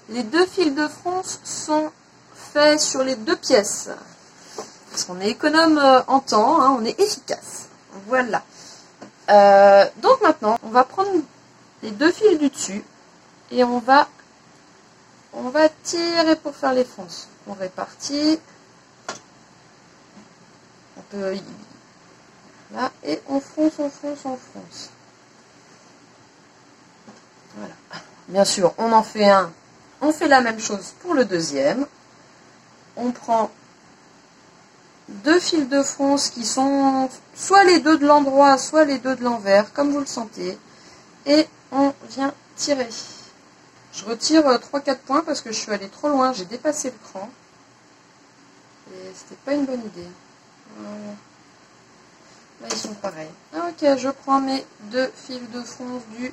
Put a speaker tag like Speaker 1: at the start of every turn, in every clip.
Speaker 1: les 2 fils de fronce sont faits sur les 2 pièces. Parce qu'on est économe en temps, hein, on est efficace. Voilà. Donc maintenant, on va prendre les 2 fils du dessus et on va tirer pour faire les fronces. On répartit. On peut là et on fronce, on fronce, on fronce. Voilà. Bien sûr, on en fait un. On fait la même chose pour le deuxième. On prend 2 fils de fronce qui sont soit les 2 de l'endroit, soit les 2 de l'envers, comme vous le sentez. Et on vient tirer. Je retire 3-4 points parce que je suis allée trop loin, j'ai dépassé le cran. Et c'était pas une bonne idée. Voilà. Là, ils sont pareils. Ok, je prends mes 2 fils de fronce du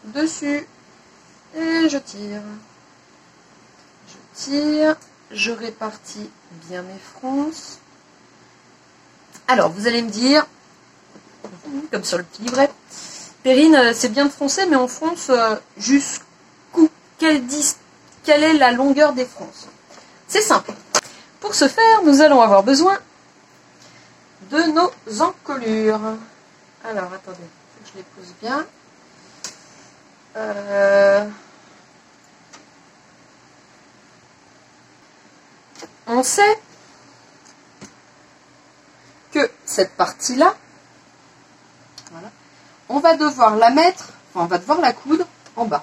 Speaker 1: dessus. Et je tire. Je tire. Je répartis bien mes fronces. Alors, vous allez me dire, comme sur le petit livret, Perrine, c'est bien de froncer, mais on fronce jusqu'où? Quelle est la longueur des fronces? C'est simple. Pour ce faire, nous allons avoir besoin de nos encolures. Alors, attendez, je les pose bien. On sait que cette partie-là, voilà, on va devoir la mettre, enfin, on va devoir la coudre en bas,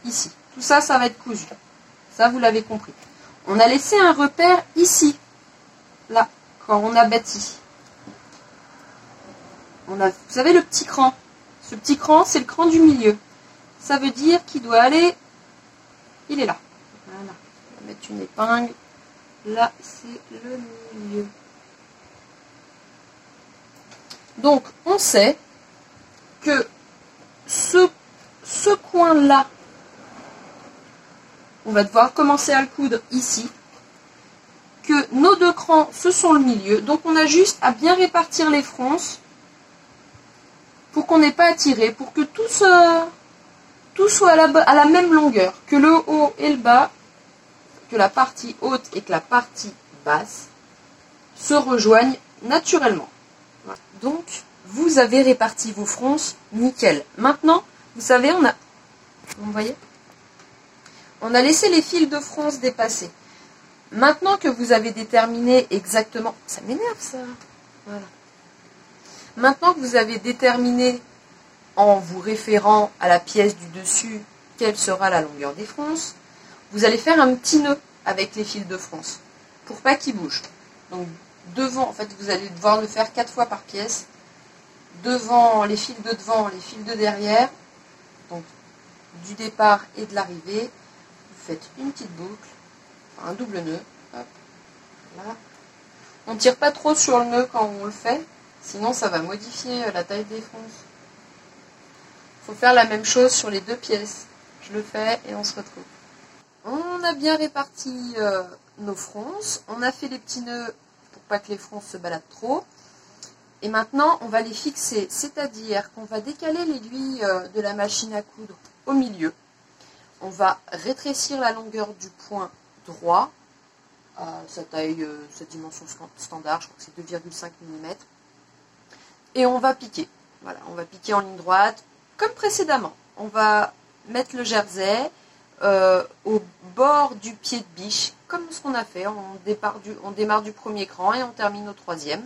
Speaker 1: ici. Tout ça, ça va être cousu. Ça, vous l'avez compris. On a laissé un repère ici, là, quand on a bâti. Vous savez, le petit cran. Ce petit cran, c'est le cran du milieu. Ça veut dire qu'il doit aller, il est là. Voilà. On va mettre une épingle. Là, c'est le milieu. Donc, on sait que ce coin-là, on va devoir commencer à le coudre ici. Que nos 2 crans, ce sont le milieu. Donc, on a juste à bien répartir les fronces pour qu'on n'ait pas à tirer, pour que tout soit à la même longueur. Que le haut et le bas, que la partie haute et que la partie basse se rejoignent naturellement. Voilà. Donc, vous avez réparti vos fronces, nickel. Maintenant, vous savez, vous voyez, on a laissé les fils de fronce dépasser. Maintenant que vous avez déterminé exactement, ça m'énerve ça, voilà. Maintenant que vous avez déterminé, en vous référant à la pièce du dessus, quelle sera la longueur des fronces, vous allez faire un petit nœud avec les fils de fronce, pour pas qu'ils bougent. Donc, devant, en fait, vous allez devoir le faire 4 fois par pièce. Devant, les fils de devant, les fils de derrière, donc du départ et de l'arrivée, vous faites une petite boucle, enfin, un double nœud, hop, là. On ne tire pas trop sur le nœud quand on le fait, sinon ça va modifier la taille des fronces. Il faut faire la même chose sur les 2 pièces. Je le fais et on se retrouve. On a bien réparti nos fronces, on a fait les petits nœuds pour pas que les fronces se baladent trop. Et maintenant, on va les fixer, c'est-à-dire qu'on va décaler l'aiguille de la machine à coudre au milieu. On va rétrécir la longueur du point droit à sa taille, sa dimension standard, je crois que c'est 2,5 mm. Et on va piquer. Voilà, on va piquer en ligne droite, comme précédemment. On va mettre le jersey au bord du pied de biche, comme ce qu'on a fait. On démarre du premier cran et on termine au 3e.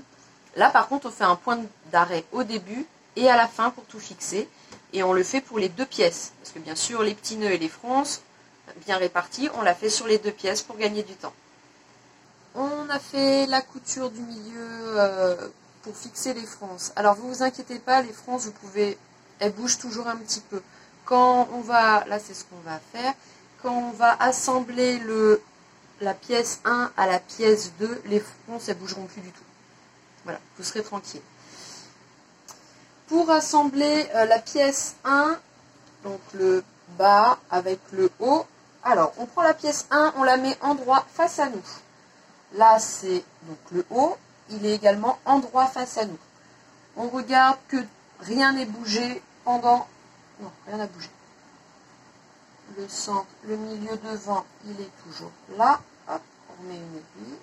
Speaker 1: Là, par contre, on fait un point d'arrêt au début et à la fin pour tout fixer. Et on le fait pour les 2 pièces. Parce que bien sûr, les petits nœuds et les fronces, bien répartis, on l'a fait sur les 2 pièces pour gagner du temps. On a fait la couture du milieu pour fixer les fronces. Alors, vous inquiétez pas, les fronces, elles bougent toujours un petit peu. Quand on va, là c'est ce qu'on va faire, quand on va assembler la pièce 1 à la pièce 2, les fronces, elles bougeront plus du tout. Voilà, vous serez tranquille. Pour assembler la pièce 1, donc le bas avec le haut, alors on prend la pièce 1, on la met en droit face à nous. Là c'est donc le haut, il est également en droit face à nous. On regarde que rien n'est bougé pendant... Non, rien n'a bougé. le centre, le milieu devant, il est toujours là. Hop, on met une aiguille.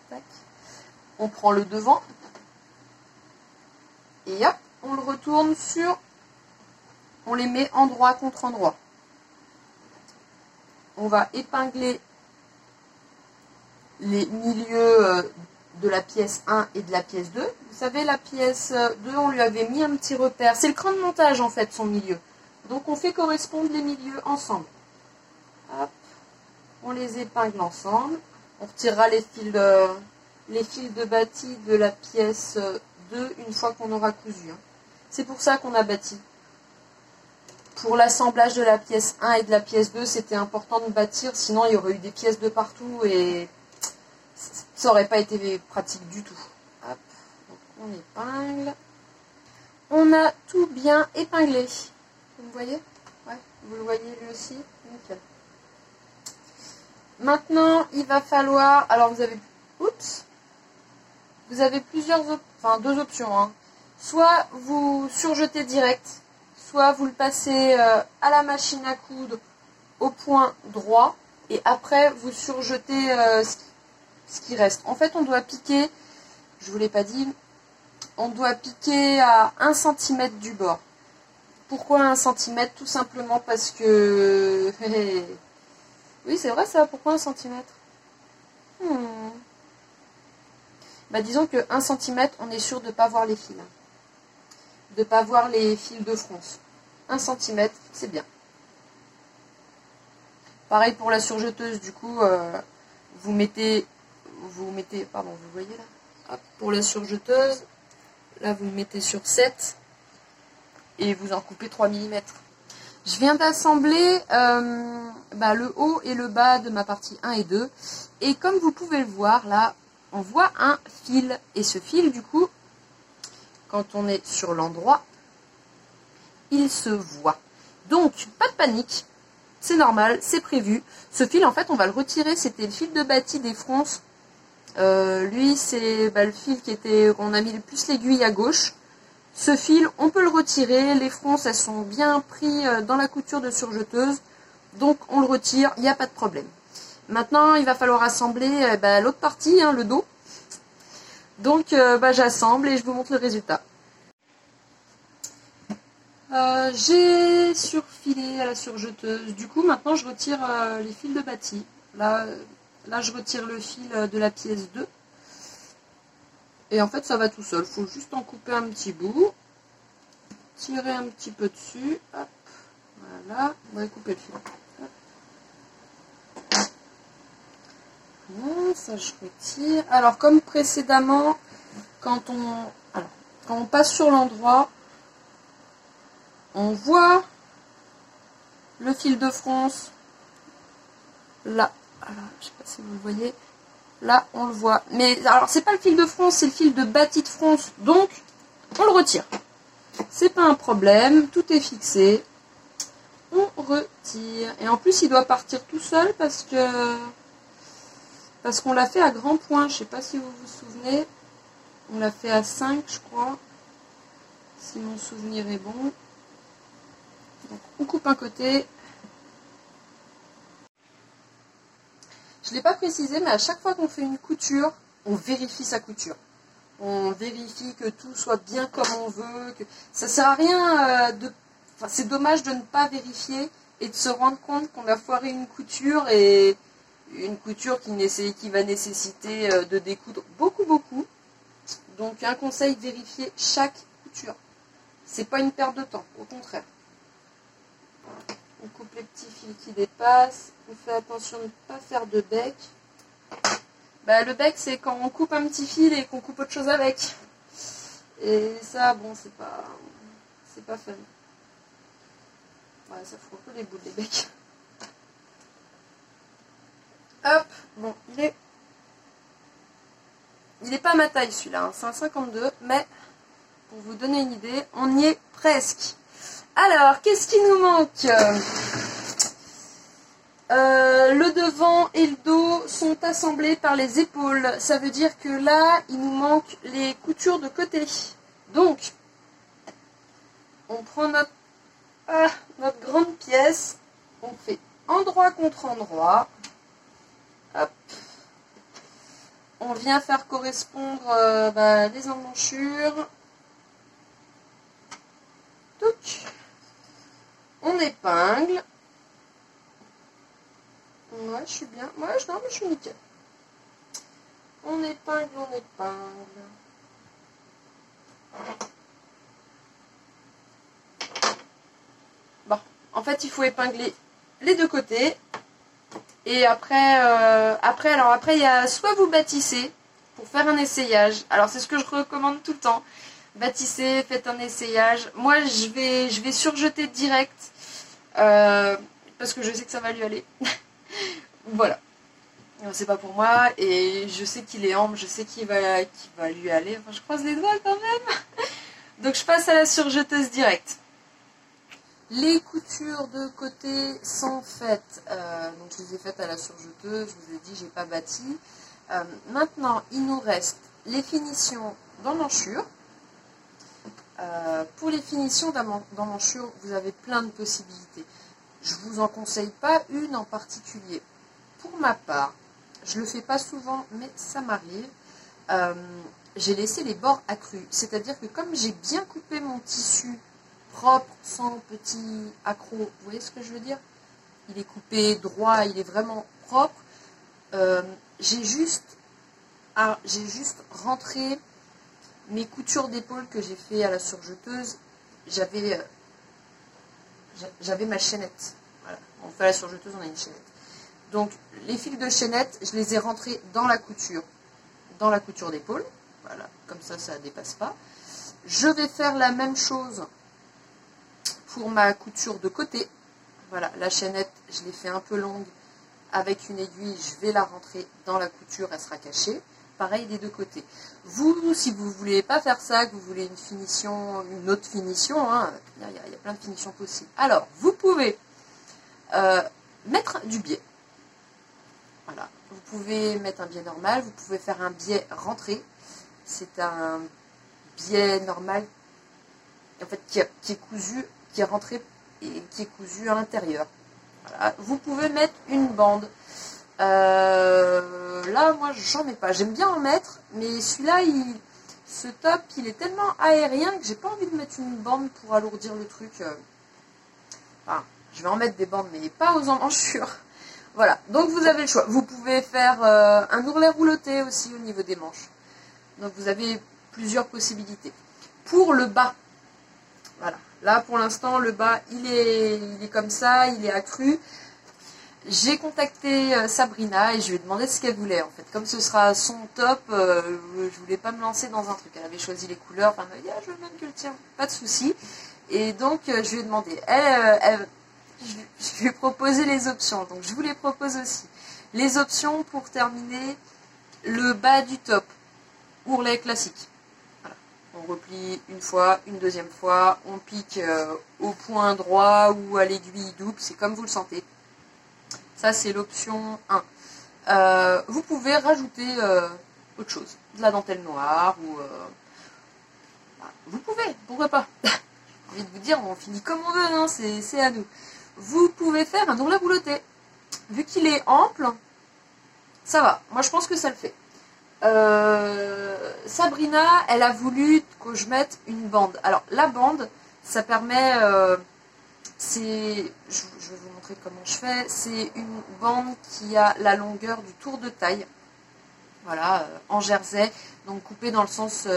Speaker 1: Tac. On prend le devant. Et hop, on le retourne sur... On les met endroit contre endroit. On va épingler les milieux de la pièce 1 et de la pièce 2. Vous savez, la pièce 2, on lui avait mis un petit repère. C'est le cran de montage, en fait, son milieu. Donc, on fait correspondre les milieux ensemble. Hop, on les épingle ensemble. On retirera les fils de bâti de la pièce 2 une fois qu'on aura cousu. C'est pour ça qu'on a bâti. Pour l'assemblage de la pièce 1 et de la pièce 2, c'était important de bâtir, sinon il y aurait eu des pièces de partout et ça n'aurait pas été pratique du tout. Hop, donc on épingle. On a tout bien épinglé. Vous voyez? Ouais, vous le voyez lui aussi? Nickel. Maintenant, il va falloir... Alors vous avez... Oups! Vous avez deux options. Hein. Soit vous surjetez direct, soit vous le passez à la machine à coudre au point droit et après vous surjetez ce qui reste. En fait, on doit piquer, je ne vous l'ai pas dit, on doit piquer à 1 cm du bord. Pourquoi 1 cm? Tout simplement parce que... Oui, c'est vrai ça, pourquoi 1 cm? Bah, disons que 1 cm, on est sûr de ne pas voir les fils. De ne pas voir les fils de fronce. 1 cm, c'est bien. Pareil pour la surjeteuse, du coup, vous mettez, pardon, vous voyez là, hop, pour la surjeteuse, là vous le mettez sur 7 et vous en coupez 3 mm. Je viens d'assembler le haut et le bas de ma partie 1 et 2 et comme vous pouvez le voir là, on voit un fil et ce fil du coup, quand on est sur l'endroit, il se voit. Donc, pas de panique, c'est normal, c'est prévu. Ce fil, en fait, on va le retirer. C'était le fil de bâti des fronces. Lui, c'est le fil on a mis le plus l'aiguille à gauche. Ce fil, on peut le retirer. Les fronces, elles sont bien prises dans la couture de surjeteuse. Donc, on le retire, il n'y a pas de problème. Maintenant, il va falloir assembler l'autre partie, le dos. Donc, j'assemble et je vous montre le résultat. J'ai surfilé à la surjeteuse. Du coup, maintenant, je retire les fils de bâti. Là, je retire le fil de la pièce 2. Et en fait, ça va tout seul. Il faut juste en couper un petit bout. Tirer un petit peu dessus. Hop. Voilà. On va couper le fil. Hop. Voilà, ça, je retire. Alors, comme précédemment, quand on passe sur l'endroit, on voit le fil de fronce, là, alors, je sais pas si vous le voyez, là on le voit, mais alors c'est pas le fil de fronce, c'est le fil de bâti de fronce, donc on le retire, c'est pas un problème, tout est fixé, on retire, et en plus il doit partir tout seul parce qu'on l'a fait à grand point, je sais pas si vous vous souvenez, on l'a fait à 5 je crois, si mon souvenir est bon. Donc, on coupe un côté. Je ne l'ai pas précisé, mais à chaque fois qu'on fait une couture, on vérifie sa couture. On vérifie que tout soit bien comme on veut. Que... Ça ne sert à rien c'est dommage de ne pas vérifier et de se rendre compte qu'on a foiré une couture et une couture qui va nécessiter de découdre beaucoup. Donc un conseil, vérifier chaque couture. C'est pas une perte de temps, au contraire. On coupe les petits fils qui dépassent. On fait attention de ne pas faire de bec. Le bec, c'est quand on coupe un petit fil et qu'on coupe autre chose avec. Et ça, bon, c'est pas fun. Ouais, ça fout un peu les bouts des becs. Hop, bon, il est pas à ma taille celui-là, hein. C'est un 52, mais pour vous donner une idée, on y est presque. Alors, qu'est-ce qui nous manque? Le devant et le dos sont assemblés par les épaules. Ça veut dire que là, il nous manque les coutures de côté. Donc, on prend notre grande pièce On fait endroit contre endroit. Hop. On vient faire correspondre les emmanchures. Touc. On épingle. Ouais, je suis bien. Ouais, non, mais je suis nickel. On épingle, on épingle. Bon, en fait, il faut épingler les deux côtés. Et après, il y a soit vous bâtissez pour faire un essayage. Alors, c'est ce que je recommande tout le temps. Bâtissez, faites un essayage. Moi, je vais surjeter direct. Parce que je sais que ça va lui aller. Voilà. C'est pas pour moi. Et je sais qu'il est ample. Je sais qu'il va lui aller. Enfin, je croise les doigts quand même. Donc, je passe à la surjeteuse directe. Les coutures de côté sont faites. Donc, je les ai faites à la surjeteuse. Je vous ai dit, j'ai pas bâti. Maintenant, il nous reste les finitions d'emmanchure. Pour les finitions d'emmanchure, vous avez plein de possibilités. Je ne vous en conseille pas une en particulier. Pour ma part, je ne le fais pas souvent, mais ça m'arrive. J'ai laissé les bords accrus. C'est-à-dire que comme j'ai bien coupé mon tissu propre, sans petits accros, vous voyez ce que je veux dire? Il est coupé droit, il est vraiment propre. J'ai juste rentré mes coutures d'épaule que j'ai fait à la surjeteuse. J'avais ma chaînette. Voilà. On fait à la surjeteuse, on a une chaînette. Donc les fils de chaînette, je les ai rentrés dans la couture d'épaule. Voilà, comme ça ne dépasse pas. Je vais faire la même chose pour ma couture de côté. Voilà, la chaînette, je l'ai fait un peu longue. Avec une aiguille, je vais la rentrer dans la couture, elle sera cachée. Pareil des deux côtés. Vous, si vous ne voulez pas faire ça, que vous voulez une autre finition, hein, il y a plein de finitions possibles. Alors, vous pouvez mettre du biais. Voilà. Vous pouvez mettre un biais normal, vous pouvez faire un biais rentré. C'est un biais normal, en fait, qui est cousu, qui est rentré et qui est cousu à l'intérieur. Voilà. Vous pouvez mettre une bande. Là, moi, j'en ai pas. J'aime bien en mettre, mais celui-là, ce top, il est tellement aérien que j'ai pas envie de mettre une bande pour alourdir le truc. Enfin, je vais en mettre des bandes, mais pas aux emmanchures. Voilà. Donc, vous avez le choix. Vous pouvez faire un ourlet rouloté aussi au niveau des manches. Donc, vous avez plusieurs possibilités. Pour le bas, voilà. Là, pour l'instant, le bas, il est comme ça, il est accru. J'ai contacté Sabrina et je lui ai demandé ce qu'elle voulait en fait. Comme ce sera son top, je voulais pas me lancer dans un truc. Elle avait choisi les couleurs, enfin elle m'a dit ah, je veux même que le tien, pas de souci. Et donc je lui ai demandé. Je lui ai proposé les options, donc je vous les propose aussi. Les options pour terminer le bas du top, ourlet classique. Voilà. On replie une fois, une deuxième fois, on pique au point droit ou à l'aiguille double, c'est comme vous le sentez. Ça, c'est l'option 1. Vous pouvez rajouter autre chose. De la dentelle noire ou... vous pouvez, pourquoi pas. J'ai envie de vous dire, on finit comme on veut, hein, c'est à nous. Vous pouvez faire un ourlet rouloté. Vu qu'il est ample, ça va. Moi, je pense que ça le fait. Sabrina, elle a voulu que je mette une bande. Alors, la bande, ça permet... je vais vous montrer comment je fais. C'est une bande qui a la longueur du tour de taille. Voilà, en jersey. Donc coupée dans le sens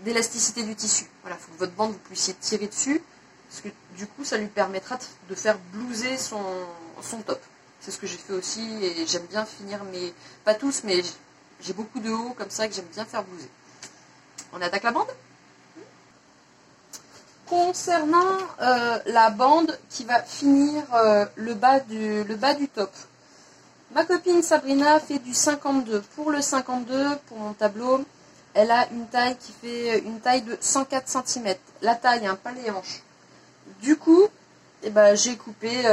Speaker 1: d'élasticité du tissu. Voilà, il faut que votre bande, vous puissiez tirer dessus. Parce que du coup, ça lui permettra de faire blouser son top. C'est ce que j'ai fait aussi. Et j'aime bien finir mes... Pas tous, mais j'ai beaucoup de hauts comme ça que j'aime bien faire blouser. On attaque la bande ? Concernant la bande qui va finir le bas du top. Ma copine Sabrina fait du 52. Pour le 52, pour mon tableau, elle a une taille qui fait une taille de 104 cm. La taille, hein, pas les hanches. Du coup, j'ai coupé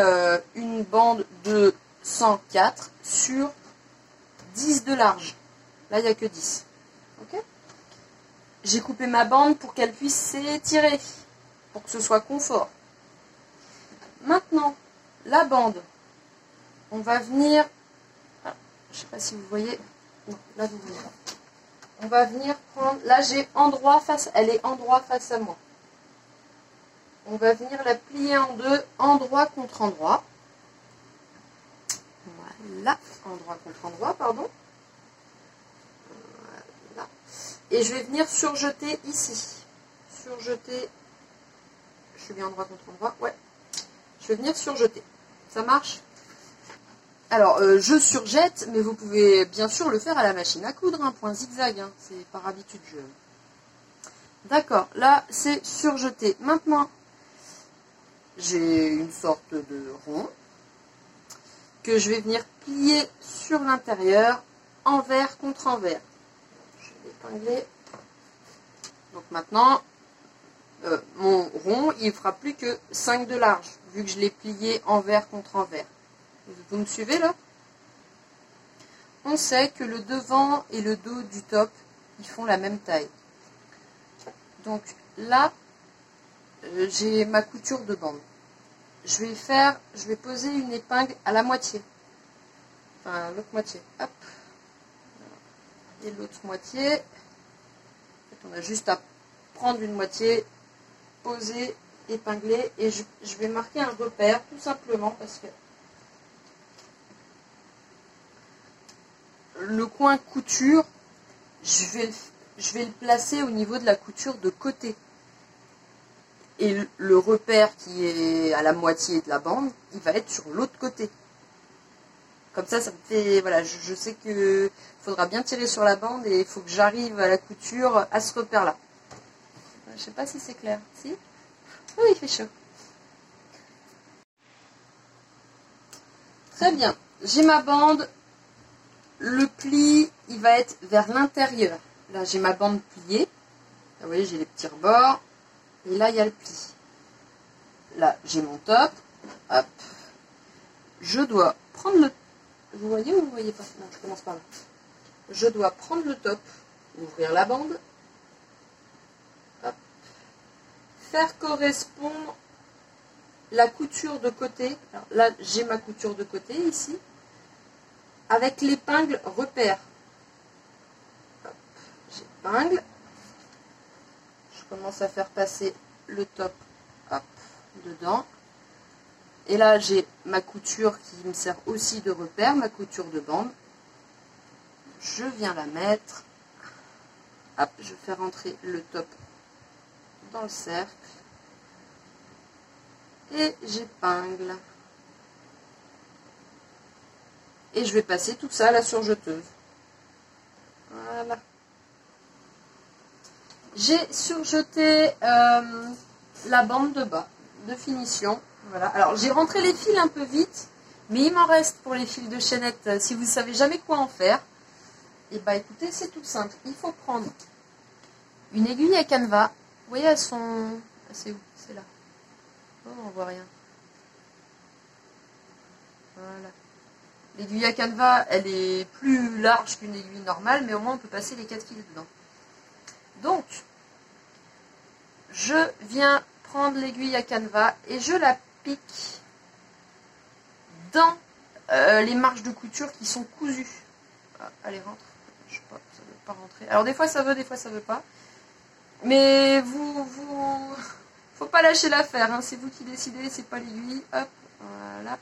Speaker 1: une bande de 104 sur 10 de large. Là, il n'y a que 10. Okay, j'ai coupé ma bande pour qu'elle puisse s'étirer. Pour que ce soit confort. Maintenant, la bande, on va venir, ah, je sais pas si vous voyez, non, là vous voyez pas. On va venir prendre, là j'ai endroit face, elle est endroit face à moi. On va venir la plier en deux, endroit contre endroit. Voilà, endroit contre endroit, pardon. Voilà. Et je vais venir surjeter ici. Surjeter, je suis bien endroit contre endroit, ouais. Je vais venir surjeter. Ça marche? Alors, je surjette, mais vous pouvez bien sûr le faire à la machine à coudre, hein, point zigzag, hein, c'est par habitude. D'accord, là c'est surjeté. Maintenant, j'ai une sorte de rond que je vais venir plier sur l'intérieur, envers contre envers. Je vais l'épingler. Donc maintenant, mon rond, il ne fera plus que 5 de large, vu que je l'ai plié envers contre envers. Vous me suivez là? On sait que le devant et le dos du top, ils font la même taille. Donc là, j'ai ma couture de bande. Je vais poser une épingle à la moitié. Enfin, l'autre moitié. Hop. Et l'autre moitié. En fait, on a juste à prendre une moitié, poser, épingler. Et je vais marquer un repère, tout simplement, parce que le coin couture, je vais le placer au niveau de la couture de côté. Et le repère qui est à la moitié de la bande, il va être sur l'autre côté. Comme ça, ça me fait... Voilà, je sais qu'il faudra bien tirer sur la bande et il faut que j'arrive à la couture à ce repère-là. Je ne sais pas si c'est clair. Si? Oui, il fait chaud. Très bien. J'ai ma bande. Le pli, il va être vers l'intérieur. Là, j'ai ma bande pliée. Là, vous voyez, j'ai les petits rebords. Et là, il y a le pli. Là, j'ai mon top. Hop. Je dois prendre le... Vous voyez ou vous ne voyez pas? Non, je commence par là. Je dois prendre le top, ouvrir la bande. Hop. Faire correspondre la couture de côté. Alors là, j'ai ma couture de côté ici. Avec l'épingle repère. J'épingle. Je commence à faire passer le top, hop, dedans. Et là, j'ai ma couture qui me sert aussi de repère, ma couture de bande. Je viens la mettre. Hop, je fais rentrer le top dans le cercle. Et j'épingle. Et je vais passer tout ça à la surjeteuse. Voilà. J'ai surjeté la bande de bas, de finition. Voilà. Alors, j'ai rentré les fils un peu vite, mais il m'en reste pour les fils de chaînette. Si vous ne savez jamais quoi en faire, et bah écoutez, c'est tout simple. Il faut prendre une aiguille à canevas. Vous voyez, elles sont... C'est où? C'est là. Oh, on voit rien. Voilà. L'aiguille à canevas, elle est plus large qu'une aiguille normale, mais au moins on peut passer les 4 fils dedans. Donc, je viens prendre l'aiguille à canevas et je la pique dans les marges de couture qui sont cousues. Ah, allez, rentre. Je sais pas, ça ne veut pas rentrer. Alors des fois ça veut, des fois ça veut pas. Mais faut pas lâcher l'affaire, hein. C'est vous qui décidez, c'est pas l'aiguille. Hop, voilà.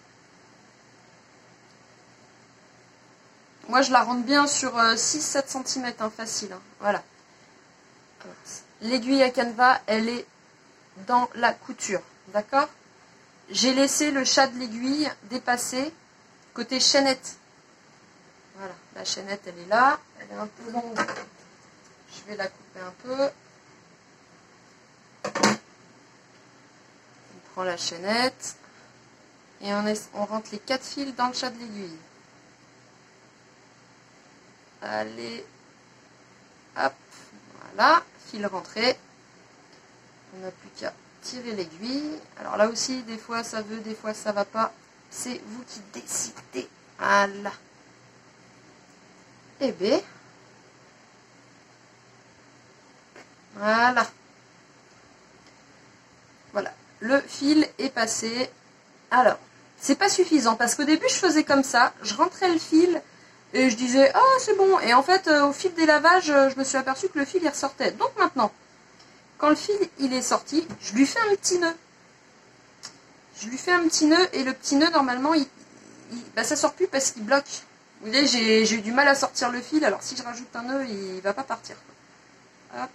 Speaker 1: Moi je la rentre bien sur 6-7 cm, hein, facile. Hein. Voilà. L'aiguille à canevas, elle est dans la couture. D'accord? J'ai laissé le chat de l'aiguille dépasser côté chaînette. Voilà, la chaînette elle est là, elle est un peu longue. Je vais la couper un peu. On prend la chaînette et on rentre les 4 fils dans le chat de l'aiguille. Allez, hop, voilà, fil rentré. On n'a plus qu'à tirer l'aiguille. Alors là aussi, des fois ça veut, des fois ça va pas. C'est vous qui décidez. Voilà. Et bien, voilà. Voilà. Le fil est passé. Alors, c'est pas suffisant parce qu'au début je faisais comme ça, je rentrais le fil et je disais oh c'est bon, et en fait au fil des lavages je me suis aperçue que le fil il ressortait. Donc maintenant, quand le fil il est sorti, je lui fais un petit nœud. Je lui fais un petit nœud et le petit nœud normalement bah, ça sort plus parce qu'il bloque. Vous voyez, j'ai eu du mal à sortir le fil, alors si je rajoute un nœud il va pas partir. Hop.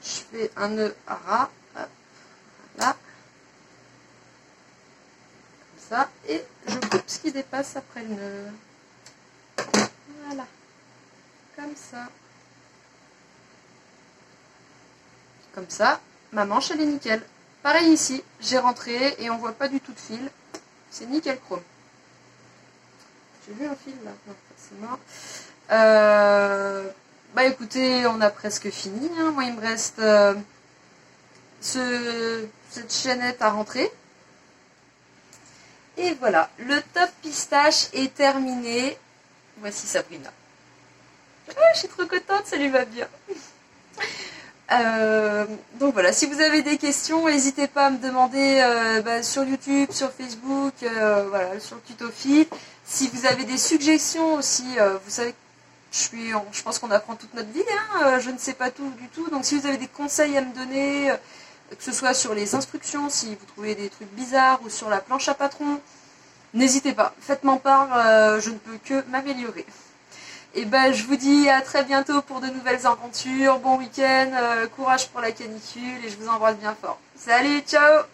Speaker 1: Je fais un nœud à ras, hop, là, comme ça, et je coupe ce qui dépasse après le nœud. Voilà, comme ça. Comme ça, ma manche elle est nickel. Pareil ici, j'ai rentré et on voit pas du tout de fil. C'est nickel chrome. J'ai vu un fil là, non, forcément. Bah écoutez, on a presque fini. Hein. Moi, il me reste cette chaînette à rentrer. Et voilà, le top pistache est terminé. Voici Sabrina. Oh, je suis trop contente, ça lui va bien. Donc voilà, si vous avez des questions, n'hésitez pas à me demander sur YouTube, sur Facebook, voilà, sur le tuto fil. Si vous avez des suggestions aussi, vous savez que je pense qu'on apprend toute notre vie, hein, je ne sais pas tout du tout. Donc si vous avez des conseils à me donner, que ce soit sur les instructions, si vous trouvez des trucs bizarres, ou sur la planche à patron, n'hésitez pas, faites-m'en part, je ne peux que m'améliorer. Et ben je vous dis à très bientôt pour de nouvelles aventures, bon week-end, courage pour la canicule et je vous embrasse bien fort. Salut, ciao!